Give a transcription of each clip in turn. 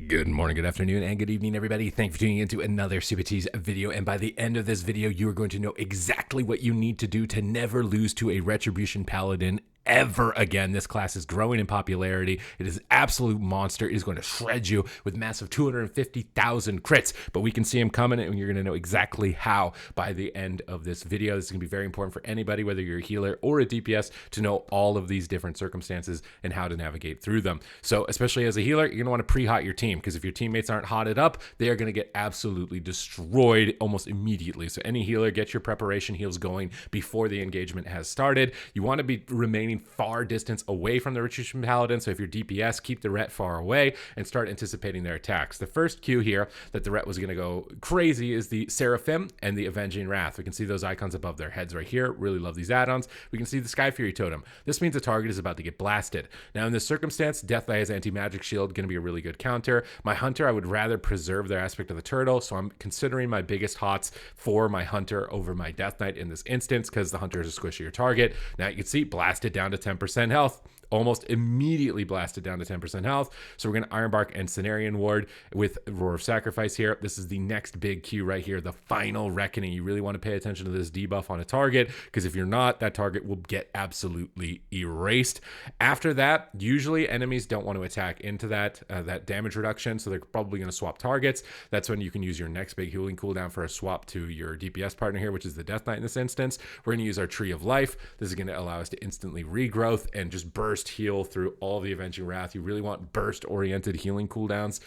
Good morning, good afternoon, and good evening, everybody. Thank you for tuning into another Supatease video. And by the end of this video, you are going to know exactly what you need to do to never lose to a Retribution Paladin ever again. This class is growing in popularity. It is an absolute monster. It is going to shred you with massive 250,000 crits, but we can see him coming, and you're going to know exactly how by the end of this video. This is going to be very important for anybody, whether you're a healer or a DPS, to know all of these different circumstances and how to navigate through them. So especially as a healer, you're going to want to pre-hot your team, because if your teammates aren't hotted up, they are going to get absolutely destroyed almost immediately. So any healer, get your preparation heals going before the engagement has started. You want to be remaining far distance away from the Retribution Paladin. So if you're DPS, keep the Ret far away and start anticipating their attacks. The first cue here that the Ret was going to go crazy is the Seraphim and the Avenging Wrath. We can see those icons above their heads right here. Really love these add-ons. We can see the Sky Fury totem. This means the target is about to get blasted. Now in this circumstance, Death Knight has anti-magic shield, going to be a really good counter. My Hunter, I would rather preserve their aspect of the turtle, so I'm considering my biggest hots for my Hunter over my Death Knight in this instance, because the Hunter is a squishier target. Now you can see blasted down to 10% health. Almost immediately blasted down to 10% health. So we're going to Ironbark and Cenarian Ward with Roar of Sacrifice here. This is the next big cue right here, the final reckoning. You really want to pay attention to this debuff on a target, because if you're not, that target will get absolutely erased. After that, usually enemies don't want to attack into that damage reduction, so they're probably going to swap targets. That's when you can use your next big healing cooldown for a swap to your DPS partner here, which is the Death Knight in this instance. We're going to use our Tree of Life. This is going to allow us to instantly regrowth and just burst heal through all the Avenging Wrath. You really want burst oriented healing cooldowns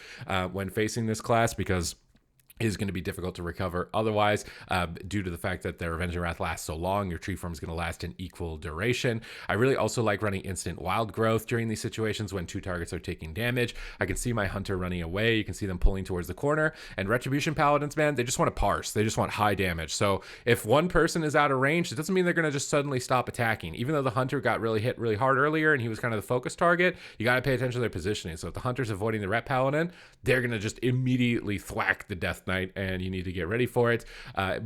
when facing this class, because is going to be difficult to recover otherwise, due to the fact that their Avenging Wrath lasts so long. Your tree form is going to last an equal duration. I really also like running instant wild growth during these situations when two targets are taking damage. I can see my Hunter running away. You can see them pulling towards the corner. And Retribution Paladins, man, they just want to parse. They just want high damage. So if one person is out of range, it doesn't mean they're going to just suddenly stop attacking. Even though the Hunter got really hit really hard earlier and he was kind of the focus target, you got to pay attention to their positioning. So if the Hunter's avoiding the Ret Paladin, they're going to just immediately thwack the Death Knight, and you need to get ready for it.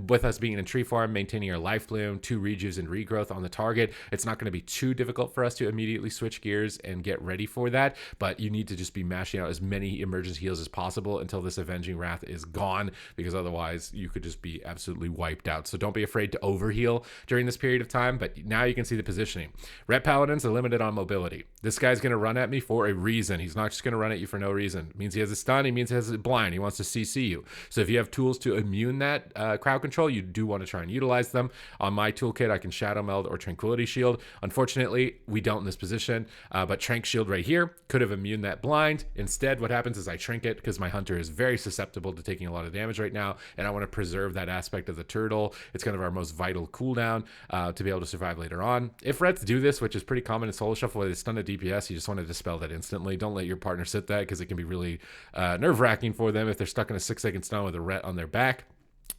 With us being in tree farm, maintaining our life bloom, 2 rejuves and regrowth on the target, it's not going to be too difficult for us to immediately switch gears and get ready for that, but you need to just be mashing out as many emergency heals as possible until this Avenging Wrath is gone, because otherwise you could just be absolutely wiped out. So don't be afraid to overheal during this period of time. But now you can see the positioning. Ret Paladins are limited on mobility. This guy's going to run at me for a reason. He's not just going to run at you for no reason. It means he has a stun. He means he has a blind. He wants to CC you. So if you have tools to immune that crowd control, you do want to try and utilize them. On my toolkit, I can Shadow Meld or Tranquility Shield. Unfortunately, we don't in this position, but Trank Shield right here could have immune that blind. Instead, what happens is I Trinket, because my Hunter is very susceptible to taking a lot of damage right now, and I want to preserve that aspect of the turtle. It's kind of our most vital cooldown to be able to survive later on. If Rets do this, which is pretty common in Solo Shuffle, where they stun a DPS, you just want to dispel that instantly. Don't let your partner sit that, because it can be really nerve-wracking for them if they're stuck in a 6-second stun with a Ret on their back.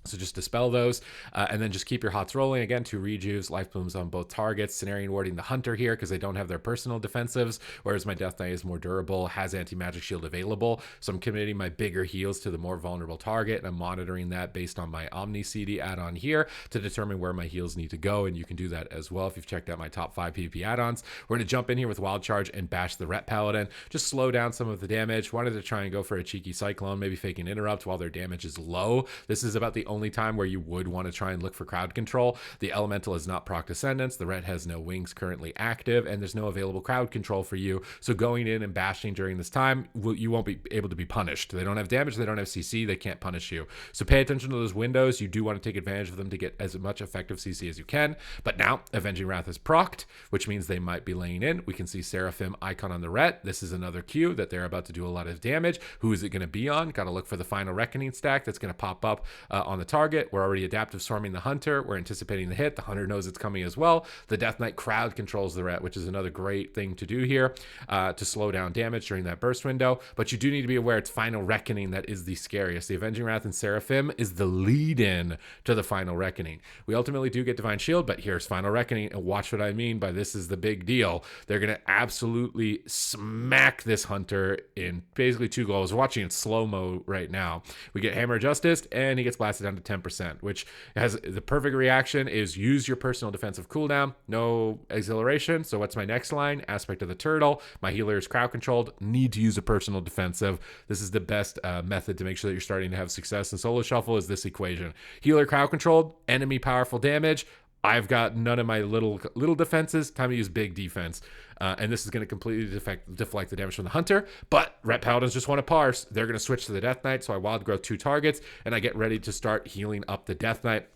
So just dispel those, and then just keep your hots rolling. Again, 2 rejuves, life blooms on both targets. Cenarian warding the Hunter here, because they don't have their personal defensives, whereas my Death Knight is more durable, has anti-magic shield available. So I'm committing my bigger heals to the more vulnerable target, and I'm monitoring that based on my Omni CD add-on here to determine where my heals need to go, and you can do that as well if you've checked out my top 5 PvP add-ons. We're going to jump in here with Wild Charge and bash the Ret Paladin, just slow down some of the damage. Wanted to try and go for a cheeky Cyclone, maybe fake an Interrupt while their damage is low. This is about the only time where you would want to try and look for crowd control. The Elemental is not proc Descendants, the Ret has no wings currently active, and there's no available crowd control for you. So going in and bashing during this time, you won't be able to be punished. They don't have damage, they don't have CC, they can't punish you. So pay attention to those windows. You do want to take advantage of them to get as much effective CC as you can. But now Avenging Wrath is procced, which means they might be laying in. We can see Seraphim icon on the Ret. This is another cue that they're about to do a lot of damage. Who is it going to be on? Got to look for the final Reckoning stack that's going to pop up on the target. We're already adaptive swarming the Hunter. We're anticipating the hit. The Hunter knows it's coming as well. The Death Knight crowd controls the Ret, which is another great thing to do here to slow down damage during that burst window. But you do need to be aware it's Final Reckoning that is the scariest. The Avenging Wrath and Seraphim is the lead-in to the Final Reckoning. We ultimately do get Divine Shield, but here's Final Reckoning, and watch what I mean by this is the big deal. They're going to absolutely smack this Hunter in basically 2 goals. We're watching in slow-mo right now. We get Hammer of Justice, and he gets blasted down down to 10%, which has the perfect reaction is use your personal defensive cooldown, no exhilaration. So what's my next line? Aspect of the turtle. My healer is crowd controlled, need to use a personal defensive. This is the best method to make sure that you're starting to have success in solo shuffle is this equation. Healer crowd controlled, enemy powerful damage. I've got none of my little defenses. Time to use big defense. And this is going to completely deflect the damage from the hunter. But Ret Paladins just want to parse. They're going to switch to the Death Knight. So I wild growth 2 targets. And I get ready to start healing up the Death Knight.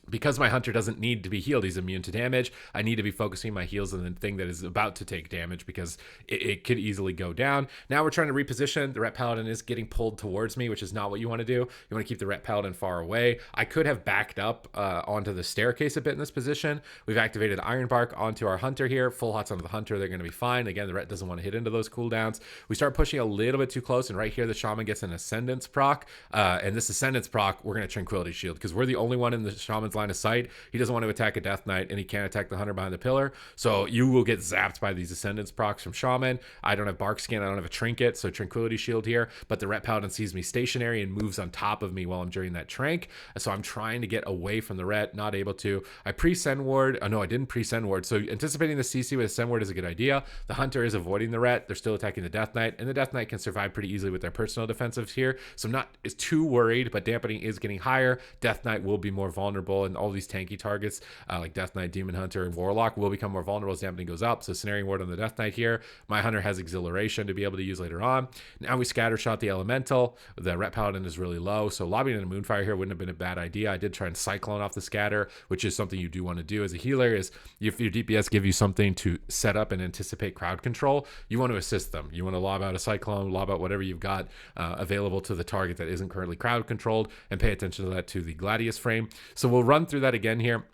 Because my hunter doesn't need to be healed, he's immune to damage, I need to be focusing my heals on the thing that is about to take damage because it could easily go down. Now we're trying to reposition. The Ret Paladin is getting pulled towards me, which is not what you want to do. You want to keep the Ret Paladin far away. I could have backed up onto the staircase a bit in this position. We've activated Iron Bark onto our hunter here. Full hots onto the hunter. They're going to be fine. Again, the Ret doesn't want to hit into those cooldowns. We start pushing a little bit too close, and right here the Shaman gets an Ascendance proc. And this Ascendance proc, we're going to Tranquility Shield because we're the only one in the Shaman's line of sight. He doesn't want to attack a Death Knight, and he can't attack the hunter behind the pillar. So you will get zapped by these Ascendance procs from Shaman. I don't have Bark Skin. I don't have a Trinket, so Tranquility Shield here. But the Ret Paladin sees me stationary and moves on top of me while I'm during that trank. So I'm trying to get away from the Ret, not able to. I pre-Send Ward. Oh, no, I didn't pre-Send Ward. So anticipating the CC with a Send Ward is a good idea. The hunter is avoiding the Ret. They're still attacking the Death Knight, and the Death Knight can survive pretty easily with their personal defensives here. So I'm not too worried, but dampening is getting higher. Death Knight will be more vulnerable, and all these tanky targets like Death Knight, Demon Hunter, and Warlock will become more vulnerable as dampening goes up. So Snaring Ward on the Death Knight here. My hunter has Exhilaration to be able to use later on. Now we Scatter Shot the Elemental. The Ret Paladin is really low, so lobbing in a Moonfire here wouldn't have been a bad idea. I did try and Cyclone off the Scatter, which is something you do want to do as a healer. Is if your DPS give you something to set up and anticipate crowd control, you want to assist them. You want to lob out a Cyclone, lob out whatever you've got available to the target that isn't currently crowd controlled, and pay attention to that to the Gladius frame. So we'll run through that again here.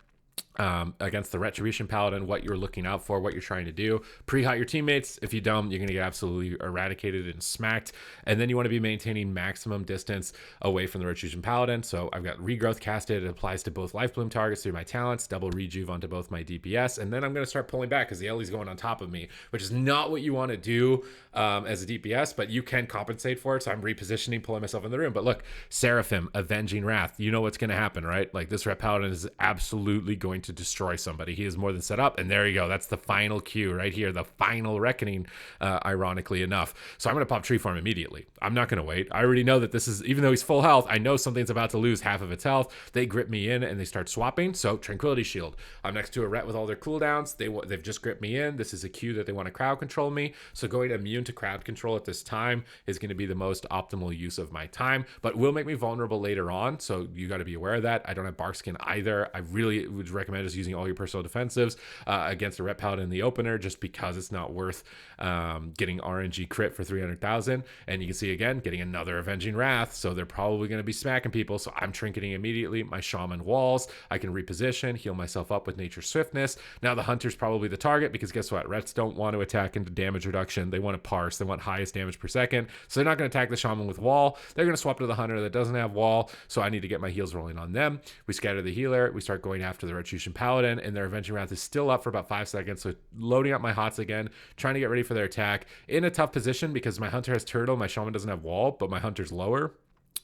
Against the Retribution Paladin, what you're looking out for, what you're trying to do. Pre-hot your teammates. If you don't, you're going to get absolutely eradicated and smacked. And then you want to be maintaining maximum distance away from the Retribution Paladin. So I've got Regrowth casted. It applies to both Life Bloom targets through my talents, double Rejuve onto both my DPS. And then I'm going to start pulling back because the Ellie's going on top of me, which is not what you want to do as a DPS, but you can compensate for it. So I'm repositioning, pulling myself in the room. But look, Seraphim, Avenging Wrath. You know what's going to happen, right? Like this Ret Paladin is absolutely going to destroy somebody. He is more than set up, and there you go. That's the final cue right here, the final reckoning, ironically enough. So I'm going to pop Tree Form immediately. I'm not going to wait. I already know that this is, even though he's full health, I know something's about to lose half of its health. They grip me in and they start swapping. So Tranquility Shield. I'm next to a Ret with all their cooldowns. They've just gripped me in. This is a cue that they want to crowd control me. So going immune to crowd control at this time is going to be the most optimal use of my time, but will make me vulnerable later on. So you got to be aware of that. I don't have Bark Skin either. I really would recommend just using all your personal defensives against a Ret Paladin in the opener, just because it's not worth getting RNG crit for 300,000. And you can see again, getting another Avenging Wrath. So they're probably going to be smacking people. So I'm trinketing immediately. My Shaman walls. I can reposition, heal myself up with Nature's Swiftness. Now the Hunter's probably the target because guess what? Rets don't want to attack into damage reduction. They want to parse. They want highest damage per second. So they're not going to attack the Shaman with wall. They're going to swap to the Hunter that doesn't have wall. So I need to get my heals rolling on them. We scatter the healer. We start going after the Retribution Paladin, and their Avenging Wrath is still up for about 5 seconds. So loading up my hots again, trying to get ready for their attack. In a tough position because my Hunter has turtle, my Shaman doesn't have wall, but my Hunter's lower.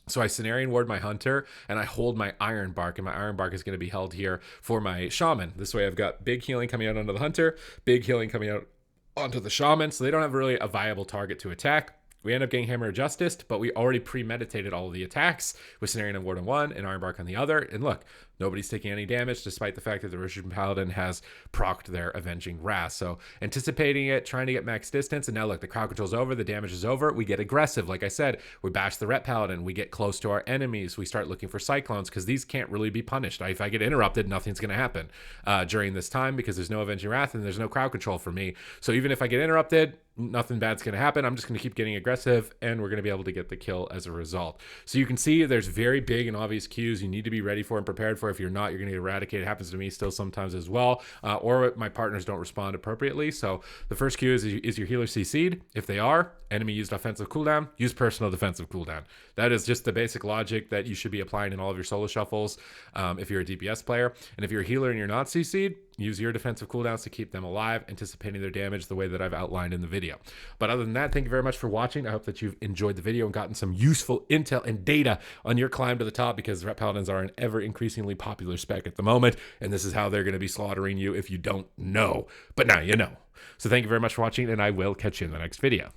So I Cenarian Ward my Hunter, and I hold my Iron Bark, and my Iron Bark is going to be held here for my Shaman. This way I've got big healing coming out onto the Hunter, big healing coming out onto the Shaman, so they don't have really a viable target to attack. We end up getting Hammer of Justice, but we already premeditated all of the attacks with Cenarian and Ward on one and Iron Bark on the other. And look, nobody's taking any damage despite the fact that the Retribution Paladin has procced their Avenging Wrath. So anticipating it, trying to get max distance. And now look, the crowd control's over, the damage is over. We get aggressive. Like I said, we bash the Ret Paladin. We get close to our enemies. We start looking for Cyclones because these can't really be punished. If I get interrupted, nothing's going to happen during this time because there's no Avenging Wrath and there's no crowd control for me. So even if I get interrupted, nothing bad's going to happen. I'm just going to keep getting aggressive, and we're going to be able to get the kill as a result. So you can see there's very big and obvious cues you need to be ready for and prepared for. If you're not, you're going to get eradicated. It happens to me still sometimes as well, or my partners don't respond appropriately. So the first cue is your healer CC'd? If they are, enemy used offensive cooldown, use personal defensive cooldown. That is just the basic logic that you should be applying in all of your solo shuffles if you're a DPS player. And if you're a healer and you're not CC'd, use your defensive cooldowns to keep them alive, anticipating their damage the way that I've outlined in the video. But other than that, thank you very much for watching. I hope that you've enjoyed the video and gotten some useful intel and data on your climb to the top, because Ret Paladins are an ever increasingly popular spec at the moment, and this is how they're going to be slaughtering you if you don't know. But now you know. So thank you very much for watching, and I will catch you in the next video.